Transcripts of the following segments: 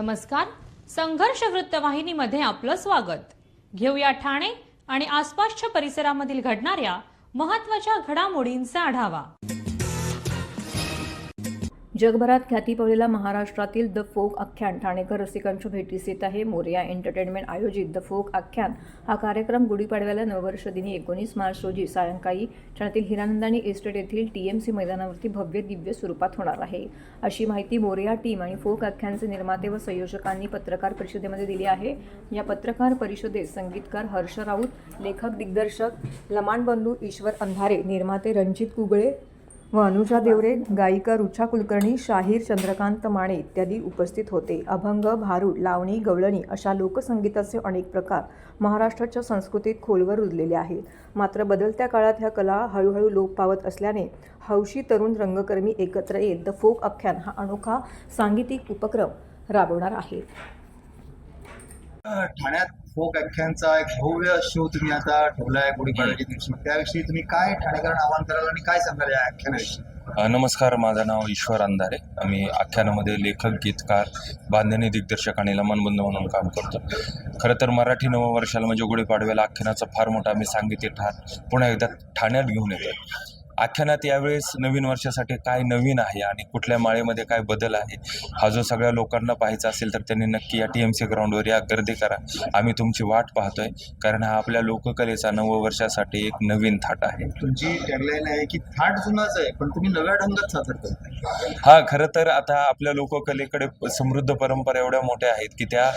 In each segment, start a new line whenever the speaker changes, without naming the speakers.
नमस्कार, संघर्ष वृत्तवाहिनीमध्ये आपलं स्वागत। घेऊया ठाणे आणि आसपासच्या परिसरामधील घडणाऱ्या महत्त्वाच्या घडामोडींचा आढावा।
जगभरात ख्याती पावलेला महाराष्ट्रातील द फोक आख्यान ठाणेकर रसिकांच्या भेटीस येत आहे। मोरया एंटरटेनमेंट आयोजित द फोक आख्यान हा कार्यक्रम गुढीपाडव्याला नववर्ष दिनी 19 मार्च रोजी सायंकाळी ठाण्यातील हिरानंदानी एस्टेट येथील TMC मैदानावरती भव्य दिव्य स्वरूपात होणार आहे, अशी माहिती मोरया टीम आणि फोक आख्यानचे निर्माते व संयोजकांनी पत्रकार परिषदेमध्ये दिली आहे। या पत्रकार परिषदेत संगीतकार हर्ष राऊत, लेखक दिग्दर्शक लमाण बंधू ईश्वर अंधारे, निर्माते रणजित कुगळे व अनुजा देवरे, गायिका रुचा कुलकर्णी, शाहीर चंद्रकांत माने इत्यादी उपस्थित होते। अभंग, भारूड, लावणी, गवळणी अशा लोकसंगीताचे अनेक प्रकार महाराष्ट्राच्या संस्कृतीत खोलवर रुजलेले आहेत। मात्र बदलत्या काळात ह्या कला हळूहळू लोप पावत असल्याने हौशी तरुण रंगकर्मी एकत्र येत द फोक आख्यान हा अनोखा सांगीतिक उपक्रम राबवणार आहेत।
ठाण्यात फोक आख्यानचा एक भव्य शो तुम्ही आता ठेवलाय गुढीपाडव्याच्या दिवशी, त्याविषयी तुम्ही काय ठाणेकरांना आवाहन कराल आणि काय सांगाल या आख्यानाविषयी?
नमस्कार, माझं नाव ईश्वर अंधारे। आम्ही आख्यानामध्ये लेखक, गीतकार, बांधणी दिग्दर्शक आणि लमाणबंधू म्हणून काम करतो। खरं तर मराठी नववर्षाला म्हणजे गुढीपाडव्याला आख्यानाचा फार मोठा आम्ही सांगीतिक ठाण पुन्हा एकदा ठाण्यात घेऊन येतो। आख्यानात यावेळेस नवीन वर्षासाठी काय नवीन आहे आणि कुठल्या माळेमध्ये काय बदल आहे हा जो सगळ्या लोकांना पाहायचा असेल तर त्यांनी नक्की या TMC ग्राउंडवर या, गर्दी करा। आम्ही तुमची वाट पाहतोय, कारण हा आपल्या लोककलेचा नववर्षासाठी एक नवीन थाट आहे।
तुमची टॅगलाईन आहे की थाट जुनाच आहे पण तुम्ही नव्या ढंगात सादर करताय।
हा, खरं तर आता आपल्या लोककलेकडे समृद्ध परंपरा एवढ्या मोठ्या आहेत की त्या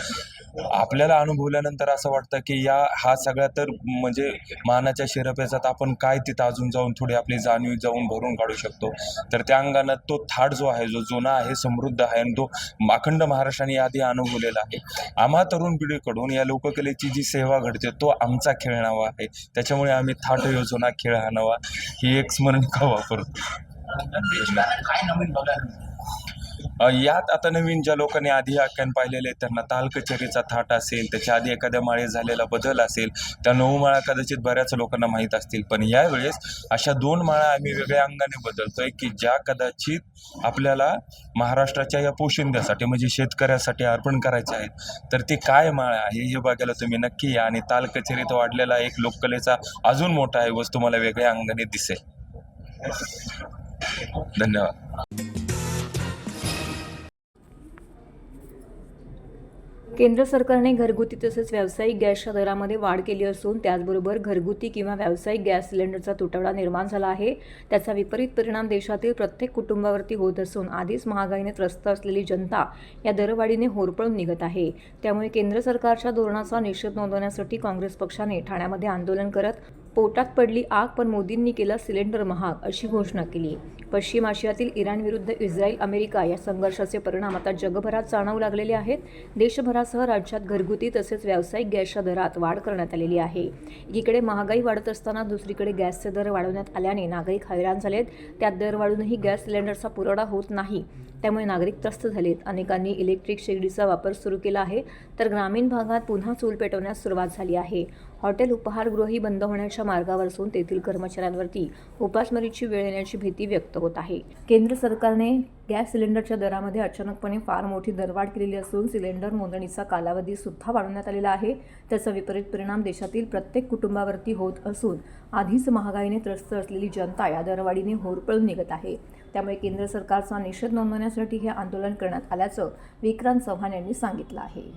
आपल्याला अनुभवल्यानंतर असं वाटतं की हा सगळा तर म्हणजे मानाच्या शिरप्याचात आपण काय तिथं अजून जाऊन थोडी आपली जाणीव जाऊन भरून काढू शकतो। तर त्या अंगानं तो थाट जो आहे, जो जुना आहे, समृद्ध आहे आणि तो अखंड महाराष्ट्राने आधी अनुभवलेला आहे। आम्हा तरुण पिढीकडून या लोककलेची जी सेवा घडते तो आमचा खेळ नवा आहे, त्याच्यामुळे आम्ही थाट योजना खेळ हा नवा ही एक स्मरणिका वापरतो।
काय नवीन बघायला
यात आता नवीन ज्या लोकांनी आधी आख्यान पाहिलेले त्यांना ताल कचेरीचा थाट असेल, त्याच्या आधी एखाद्या माळेत झालेला बदल असेल, त्या 9 माळा कदाचित बऱ्याच लोकांना माहीत असतील, पण यावेळेस अशा 2 माळा आम्ही वेगळ्या अंगाने बदलतोय की ज्या कदाचित आपल्याला महाराष्ट्राच्या या पोशिंद्यासाठी म्हणजे शेतकऱ्यासाठी अर्पण करायचे आहेत। तर ती काय माळ आहे हे बघायला तुम्ही नक्की या आणि ताल कचेरीत वाढलेला एक लोककलेचा अजून मोठा आहे वस्तू तुम्हाला वेगळ्या अंगाने दिसेल। धन्यवाद।
केंद्र सरकारने घरगुती तसेच व्यावसायिक गॅसच्या दरामध्ये वाढ केली असून त्याचबरोबर घरगुती किंवा व्यावसायिक गॅस सिलेंडरचा तुटवडा निर्माण झाला आहे। त्याचा विपरीत परिणाम देशातील प्रत्येक कुटुंबावरती होत असून आधीच महागाईने त्रस्त असलेली जनता या दरवाढीने होरपळून निघत आहे। त्यामुळे केंद्र सरकारच्या धोरणाचा निषेध नोंदवण्यासाठी काँग्रेस पक्षाने ठाण्यामध्ये आंदोलन करत पोटात पडली आग पण मोदींनी केला सिलेंडर महाग अशी घोषणा केली। पश्चिम आशियातील इराण विरुद्ध इस्रायल, अमेरिका या संघर्षाचे परिणाम आता जगभरात जाणवू लागलेले आहेत। देशभरासह राज्यात घरगुती तसेच व्यावसायिक गॅसच्या दरात वाढ करण्यात आलेली आहे। एकीकडे महागाई वाढत असताना दुसरीकडे गॅसचे दर वाढवण्यात आल्याने नागरिक हैराण झालेत। त्यात दर वाढूनही गॅस सिलेंडरचा पुरवठा होत नाही, त्यामुळे नागरिक त्रस्त झालेत। अनेकांनी इलेक्ट्रिक शेगडीचा वापर सुरू केला आहे, तर ग्रामीण भागात पुन्हा चूल पेटवण्यास सुरुवात झाली आहे। हॉटेल, उपहारगृहही बंद होण्याच्या मार्गावर असून तेथील कर्मचाऱ्यांवरती उपासमारीची वेळ येण्याची भीती व्यक्त होत आहे। केंद्र सरकारने गॅस सिलेंडरच्या दरामध्ये अचानकपणे फार मोठी दरवाढ केलेली असून सिलेंडर नोंदणीचा कालावधी सुद्धा वाढवण्यात आलेला आहे। त्याचा विपरीत परिणाम देशातील प्रत्येक कुटुंबावरती होत असून आधीच महागाईने त्रस्त असलेली जनता या दरवाढीने होरपळून निघत आहे। त्यामुळे केंद्र सरकारचा निषेध नोंदवण्यासाठी हे आंदोलन करण्यात आल्याचं विक्रांत चव्हाण यांनी सांगितलं आहे।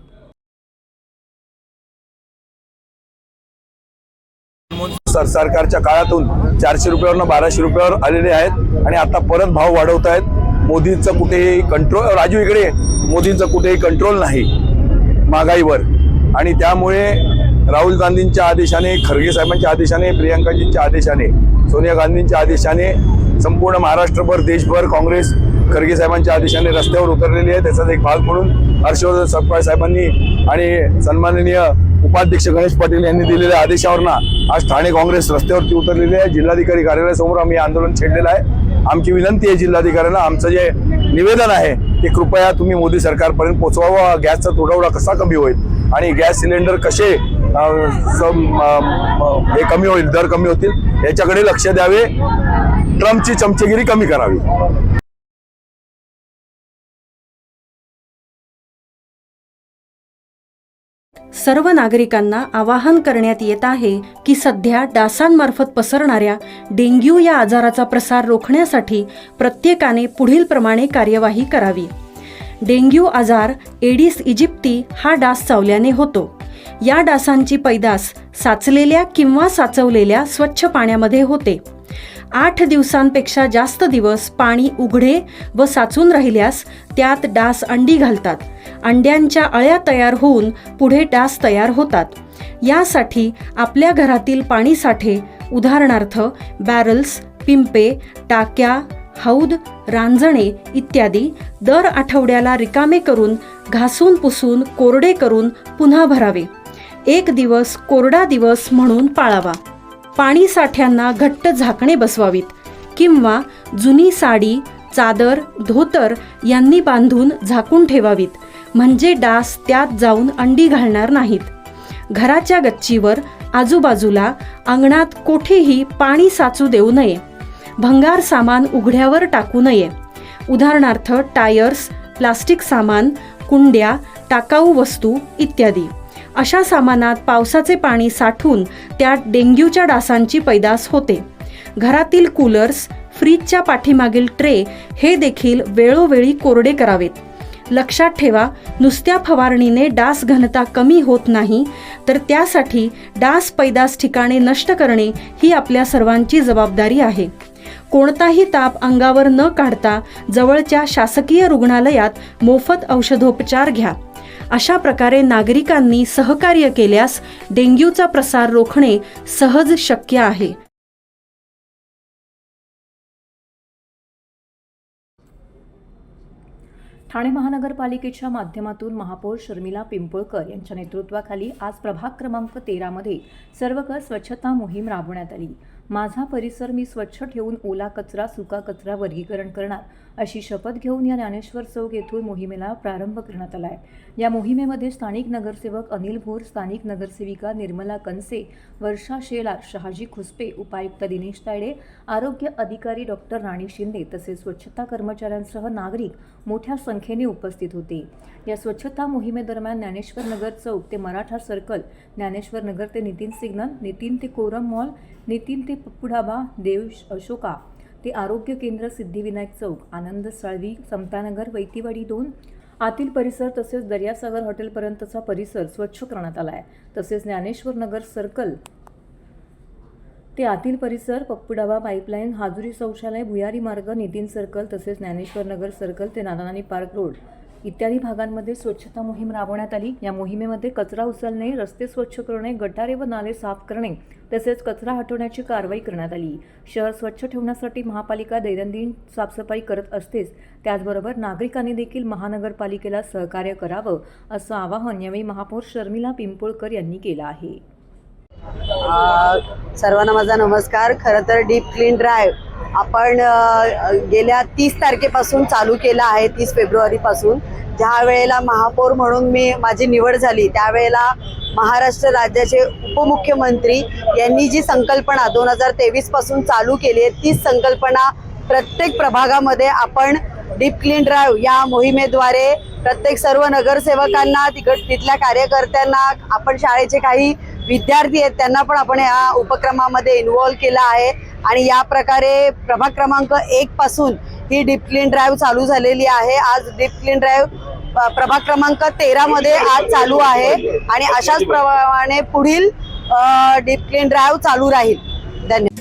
सरकारच्या काळातून 400 रुपयावरून 1200 रुपयावर आलेले आहेत आणि आता परत भाव वाढवत आहेत। मोदींचं कुठेही कंट्रोल, राजू इकडे, मोदींचं कुठेही कंट्रोल नाही महागाईवर आणि त्यामुळे राहुल गांधींच्या आदेशाने, खरगे साहेबांच्या आदेशाने, प्रियंकाजींच्या आदेशाने, सोनिया गांधींच्या आदेशाने संपूर्ण महाराष्ट्रभर, देशभर काँग्रेस खरगे साहेबांच्या आदेशाने रस्त्यावर उतरलेली आहे। त्याचाच एक भाग म्हणून हर्षवर्धन सपकाळ साहेबांनी आणि सन्माननीय उपाध्यक्ष गणेश पाटील यांनी दिलेल्या आदेशावरनं आज ठाणे काँग्रेस रस्त्यावरती उतरलेली आहे। जिल्हाधिकारी कार्यालयासमोर आम्ही आंदोलन छेडलेलं आहे। आमची विनंती आहे जिल्हाधिकाऱ्यांना, आमचं जे निवेदन आहे ते कृपया तुम्ही मोदी सरकारपर्यंत पोहोचवावं। गॅसचा तुटवडा कसा कमी होईल आणि गॅस सिलेंडर कसे हे कमी होईल, दर कमी होतील याच्याकडे लक्ष द्यावे। ट्रम्पची चमचेगिरी कमी करावी।
सर्व नागरिकांना आवाहन करण्यात येत आहे की सध्या डासांमार्फत पसरणाऱ्या डेंग्यू या आजाराचा प्रसार रोखण्यासाठी प्रत्येकाने पुढीलप्रमाणे कार्यवाही करावी. डेंग्यू आजार एडिस इजिप्ती हा डास चावल्याने होतो. या डासांची पैदास साचलेल्या किंवा साचवलेल्या स्वच्छ पाण्यामध्ये होते. 8 दिवसांपेक्षा जास्त दिवस पाणी उघडे व साचून राहिल्यास त्यात डास अंडी घालतात. अंड्यांच्या अळ्या तयार होऊन पुढे डास तयार होतात. यासाठी आपल्या घरातील पाणी साठे उदाहरणार्थ बॅरल्स, पिंपे, टाक्या, हौद, रांजणे इत्यादी दर आठवड्याला रिकामे करून घासून पुसून कोरडे करून पुन्हा भरावे. 1 दिवस कोरडा दिवस म्हणून पाळावा. पाणी साठ्यांना घट्ट झाकणे बसवावीत किंवा जुनी साडी, चादर, धोतर यांनी बांधून झाकून ठेवावीत, म्हणजे डास त्यात जाऊन अंडी घालणार नाहीत. घराच्या गच्चीवर, आजूबाजूला, अंगणात कोठेही पाणी साचू देऊ नये. भंगार सामान उघड्यावर टाकू नये. उदाहरणार्थ टायर्स, प्लास्टिक सामान, कुंड्या, टाकाऊ वस्तू इत्यादी. अशा सामानात पावसाचे पाणी साठून त्यात डेंग्यूच्या डासांची पैदास होते. घरातील कूलर्स, फ्रीजच्या पाठीमागील ट्रे हे देखील वेळोवेळी कोरडे करावेत. लक्षात ठेवा, नुसत्या फवारणीने डास घनता कमी होत नाही, तर त्यासाठी डास पैदास ठिकाणे नष्ट करणे ही आपल्या सर्वांची जबाबदारी आहे. कोणताही ताप अंगावर न काढता जवळच्या शासकीय रुग्णालयात मोफत औषधोपचार घ्या. अशा प्रकारे नागरिकांनी सहकार्य केल्यास डेंग्यूचा प्रसार रोखणे सहज शक्य आहे.
ठाणे महानगरपालिकेच्या माध्यमातून महापौर शर्मिला पिंपळकर यांच्या नेतृत्वाखाली आज प्रभाग क्रमांक 13 मध्ये सर्वकष स्वच्छता मोहीम राबवण्यात आली. माझा परिसर मी स्वच्छ ठेवून ओला कचरा सुका कचरा वर्गीकरण करणार अशी शपथ घेऊन या ज्ञानेश्वर चौक येथून मोहिमेला प्रारंभ करण्यात आला आहे. या मोहिमेमध्ये स्थानिक नगरसेवक अनिल भोर, स्थानिक नगरसेविका निर्मला कनसे, वर्षा शेलार, शहाजी खुसपे, उपायुक्त दिनेश तायडे, आरोग्य अधिकारी डॉक्टर राणी शिंदे तसेच स्वच्छता कर्मचाऱ्यांसह नागरिक मोठ्या संख्येने उपस्थित होते. या स्वच्छता मोहिमेदरम्यान ज्ञानेश्वर नगर चौक ते मराठा सर्कल, ज्ञानेश्वर नगर ते नितीन सिग्नल, नितीन ते कोरम मॉल, नितीन ते पप्पू ढाबा, देव अशोका ते आरोग्य केंद्र, सिद्धिविनायक चौक, आनंद साळवी, समतानगर, वैतीवाडी 2 आतील परिसर तसेच दर्यासागर हॉटेलपर्यंतचा परिसर स्वच्छ करण्यात आला आहे. तसेच ज्ञानेश्वर नगर सर्कल ते आतील परिसर, पप्पू ढाबा, पाईपलाईन, हाजुरी शौचालय, भुयारी मार्ग, नितीन सर्कल तसेच ज्ञानेश्वर नगर सर्कल ते नानानानी पार्क रोड इत्यादी भागांमध्ये स्वच्छता मोहीम राबवण्यात आली. या मोहिमेमध्ये कचरा उचलणे, रस्ते स्वच्छ करणे, गटारे व नाले साफ करणे तसेच कचरा हटवण्याची कारवाई करण्यात आली. शहर स्वच्छ ठेवण्यासाठी महापालिका दैनंदिन साफसफाई करत असतेच, त्याचबरोबर नागरिकांनी देखील महानगरपालिकेला सहकार्य करावं असं आवाहन यावेळी महापौर शर्मिला पिंपळकर यांनी केलं आहे.
सर्वांना माझा नमस्कार. खरं तर डीप क्लीन ड्राईव्ह आपण गेल्या 30 तारखेपासून चालू केला आहे. 30 फेब्रुवारीपासून ज्या वेळेला महापौर म्हणून माझी निवड झाली त्यावेळेला महाराष्ट्र राज्याचे उपमुख्यमंत्री यांनी जी संकल्पना 2023 पासून चालू केली आहे, तीच संकल्पना प्रत्येक प्रभागामध्ये आपण डीप क्लीन ड्राईव्ह या मोहिमेद्वारे प्रत्येक सर्व नगरसेवकांना, तिथल्या कार्यकर्त्यांना, आपण शाळेचे काही विद्यार्थी आहेत त्यांना पण आपण या उपक्रमामध्ये इन्व्हॉल्व केला आहे. आणि या प्रकारे प्रभाग क्रमांक 1 पासून ही डीप क्लीन ड्राईव्ह चालू झालेली आहे. आज डीप क्लीन ड्राईव्ह प्रभाग क्रमांक 13 मध्ये आज चालू आहे आणि अशाच प्रमाणे पुढील डीप क्लीन ड्राईव्ह चालू राहील. धन्यवाद.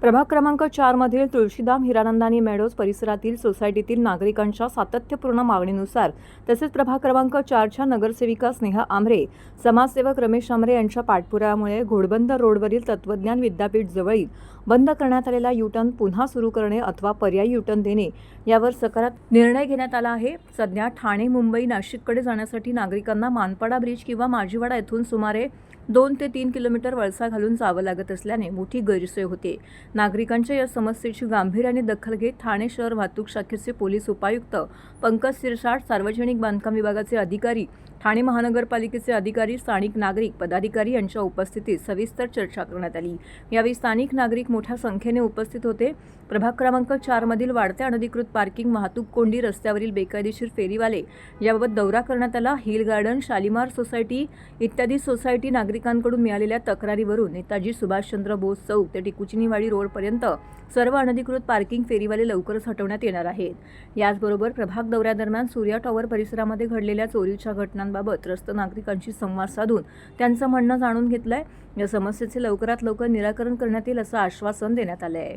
प्रभाग क्रमांक 4 मधील तुळशीधाम, हिरानंदानी मेडोज परिसरातील सोसायटीतील नागरिकांच्या सातत्यपूर्ण मागणीनुसार तसेच प्रभाग क्रमांक 4च्या नगरसेविका स्नेहा आमरे, समाजसेवक रमेश आमरे यांच्या पाठपुराव्यामुळे घोडबंद रोडवरील तत्वज्ञान विद्यापीठ जवळील बंद करण्यात आलेला युटर्न पुन्हा सुरू करणे अथवा पर्यायी युटर्न देणे यावर सकारात्मक निर्णय घेण्यात आला आहे. सध्या ठाणे, मुंबई, नाशिककडे जाण्यासाठी नागरिकांना मानपाडा ब्रिज किंवा माझीवाडा येथून सुमारे 2 ते 3 किलोमीटर वळसा घालून जावं लागत असल्याने मोठी गैरसोय होते. नागरिकांच्या या समस्येची गांभीर्याने दखल घेत ठाणे शहर वाहतूक शाखेचे पोलीस उपायुक्त पंकज सिरसाट, सार्वजनिक बांधकाम विभागाचे अधिकारी, ठाणे महानगरपालिकेचे अधिकारी, स्थानिक नागरिक, पदाधिकारी यांच्या उपस्थितीत सविस्तर चर्चा करण्यात आली. यावेळी स्थानिक नागरिक मोठ्या संख्येने उपस्थित होते. प्रभाग क्रमांक 4 मधील वाढत्या अनधिकृत पार्किंग, वाहतूक कोंडी, रस्त्यावरील बेकायदेशीर फेरीवाले याबाबत दौरा करण्यात आला. हिल गार्डन, शालिमार सोसायटी इत्यादी सोसायटी नागरिकांकडून मिळालेल्या तक्रारीवरून नेताजी सुभाषचंद्र बोस चौक ते टिकुचिनीवाडी रोडपर्यंत सर्व अनधिकृत पार्किंग फेरीवाले लवकरच हटवण्यात येणार आहेत. याचबरोबर प्रभाग दौऱ्यादरम्यान सूर्या टॉवर परिसरामध्ये घडलेल्या चोरीच्या घटनांबाबत त्रस्त नागरिकांशी संवाद साधून त्यांचं म्हणणं जाणून घेतलंय. या समस्येचे लवकरात लवकर निराकरण करण्यात येईल असं आश्वासन देण्यात आलं आहे.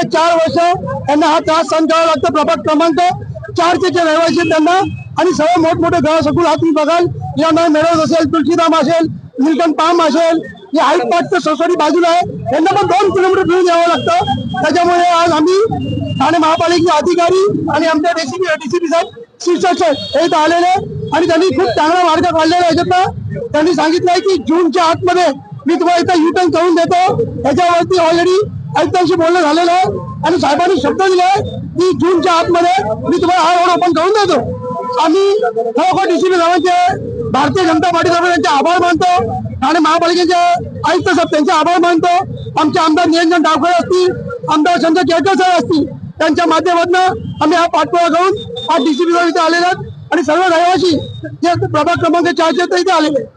4 वर्ष त्यांना हा त्रास सहन करावा लागतो. प्रभाग क्रमांक 4चे जे रहिवासी त्यांना आणि सर्व मोठमोठे घर सगळं हा तुम्ही बघाल, यामध्ये मेळोस असेल, तुळशीधाम असेल, निलकंठ पाम असेल, हे हाईट पार्कचं सोसायटी बाजूला आहे, यांना पण 2 किलोमीटर फिरून यावं लागतं. त्याच्यामुळे आज आम्ही ठाणे महापालिकेचे अधिकारी आणि आमच्या डीसीपी साहेब शीर्षक हे इथं आलेले आणि त्यांनी खूप चांगला मार्ग काढलेला आहे. याच्यातनं त्यांनी सांगितलं आहे की जूनच्या आतमध्ये मी तुम्हाला इथं युटर्न करून देतो. याच्यावरती ऑलरेडी आयुक्तांशी बोलणं झालेलं आहे आणि साहेबांनी शब्द दिला आहे की जूनच्या आतमध्ये मी तुम्हाला हा रोड ओपन करून देतो. आम्ही खरोखर डीसीपी साहेबांचे, भारतीय जनता पार्टीतर्फे त्यांचे आभार मानतो. ठाणे महापालिकेचे आयुक्त साहेब त्यांचे आभार मानतो. आमचे आमदार निरंजन डावखरे असतील, आमदार संजय केळकर साहेब असतील, त्यांच्या माध्यमातून आम्ही हा पाठपुरावा करून आज डीसीपी साहेब इथे आलेले आहेत आणि सर्व रहिवासी जे प्रभाग क्रमांक 4चे इथे आलेले आहेत.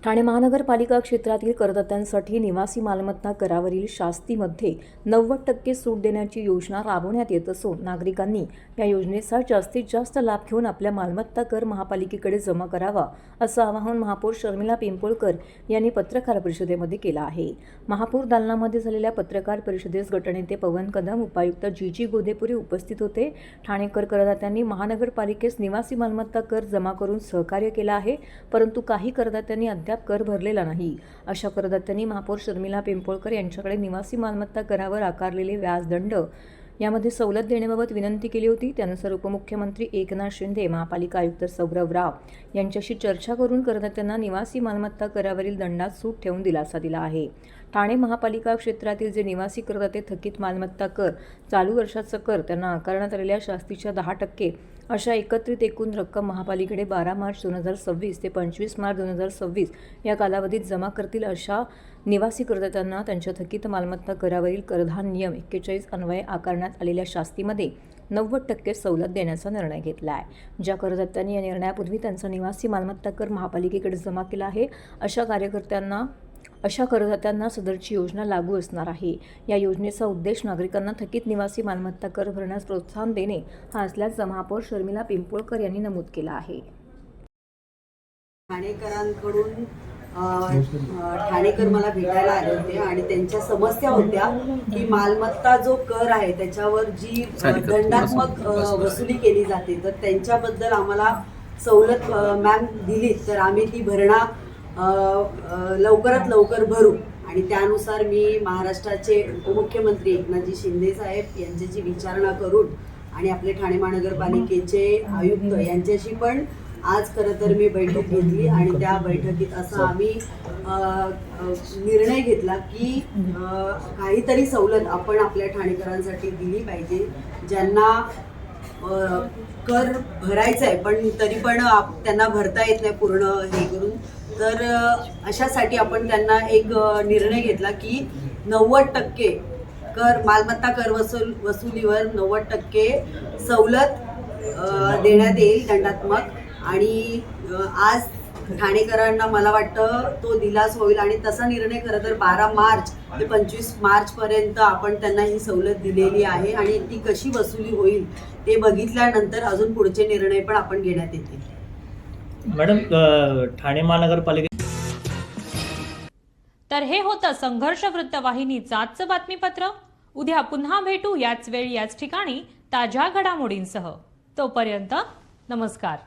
ठाणे महानगरपालिका क्षेत्रातील करदात्यांसाठी निवासी मालमत्ता करावरील शास्तीमध्ये 90% सूट देण्याची योजना राबवण्यात येत असून नागरिकांनी या योजनेचा जास्तीत जास्त लाभ घेऊन आपल्या मालमत्ता कर महापालिकेकडे जमा करावा असं आवाहन महापौर शर्मिला पिंपोळकर यांनी पत्रकार परिषदेमध्ये केलं आहे. महापौर दालनामध्ये झालेल्या पत्रकार परिषदेस गटनेते पवन कदम, उपायुक्त जी गोदेपुरे उपस्थित होते. ठाणेकर करदात्यांनी महानगरपालिकेस निवासी मालमत्ता कर जमा करून सहकार्य केलं आहे, परंतु काही करदात्यांनी अद्याप कर भरलेला नाही. अशा करदात्यांनी महापौर शर्मिला पिंपोळकर यांच्याकडे निवासी मालमत्ता करावर आकारलेले व्याजदंड यामध्ये सवलत देण्याबाबत विनंती केली होती. त्यानुसार उपमुख्यमंत्री एकनाथ शिंदे, महापालिका आयुक्त सौरभ राव यांच्याशी चर्चा करून करदात्यांना निवासी मालमत्ता करावरील दंडात सूट ठेवून दिलासा दिला आहे. ठाणे महापालिका क्षेत्रातील जे निवासी करदाते थकीत मालमत्ता कर, चालू वर्षाचा कर, त्यांना आकारण्यात आलेल्या शास्तीच्या 10% अशा एकत्रित एकूण रक्कम महापालिकेकडे 12 मार्च 2026 ते 25 मार्च 2026 या कालावधीत जमा करतील. अशा निवासी करदात्यांना त्यांच्या थकीत मालमत्ता करावरील करधान नियम 41 अन्वये आकारण्यात आलेल्या शास्तीमध्ये 90% सवलत देण्याचा निर्णय घेतला आहे. ज्या करदात्यांनी या निर्णयापूर्वी त्यांचा निवासी मालमत्ता कर महापालिकेकडे जमा केला आहे अशा करदात्यांना सदरची योजना लागू असणार आहे. या योजनेचा उद्देश नागरिकांना थकीत निवासी मालमत्ता कर भरण्यास प्रोत्साहन देणे हा असल्याचं महापौर शर्मिला पिंपोळकर यांनी नमूद केलं आहे.
ठाणेकरांकडून ठाणेकर मला भेटायला आले होते आणि त्यांच्या समस्या होत्या की मालमत्ता जो कर आहे त्याच्यावर जी दंडात्मक वसुली केली जाते, तर त्यांच्याबद्दल आम्हाला सवलत मॅम दिली तर आम्ही ती भरणा लवकरात लवकर भरू. आणि त्यानुसार मी महाराष्ट्राचे उपमुख्यमंत्री एकनाथजी शिंदे साहेब यांच्याशी विचारणा करून आणि आपले ठाणे महानगरपालिकेचे आयुक्त यांच्याशी पण आज खरं तर मी बैठक घेतली आणि त्या बैठकीत असा आम्ही निर्णय घेतला की काहीतरी सवलत आपण आपल्या ठाणेकरांसाठी दिली पाहिजे, ज्यांना कर भरायचा आहे पण तरी पण त्यांना भरता येत नाही पूर्ण हे करून. तर अशासाठी आपण त्यांना एक निर्णय घेतला की 90% कर, मालमत्ता कर वसुलीवर 90% सवलत देण्यात येईल दंडात्मक. आणि आज ठाणेकरांना मला वाटतं तो दिलास होईल आणि तसा निर्णय खरं तर 12 मार्च ते 25 मार्चपर्यंत आपण त्यांना ही सवलत दिलेली आहे आणि ती कशी वसुली होईल ते बघितल्यानंतर अजून पुढचे निर्णय पण आपण घेण्यात येतील.
मॅडम, ठाणे महानगरपालिके
तर हे होतं संघर्ष वृत्तवाहिनीचं आजचं बातमीपत्र. उद्या पुन्हा भेटू याच वेळी याच ठिकाणी ताज्या घडामोडींसह. तोपर्यंत नमस्कार.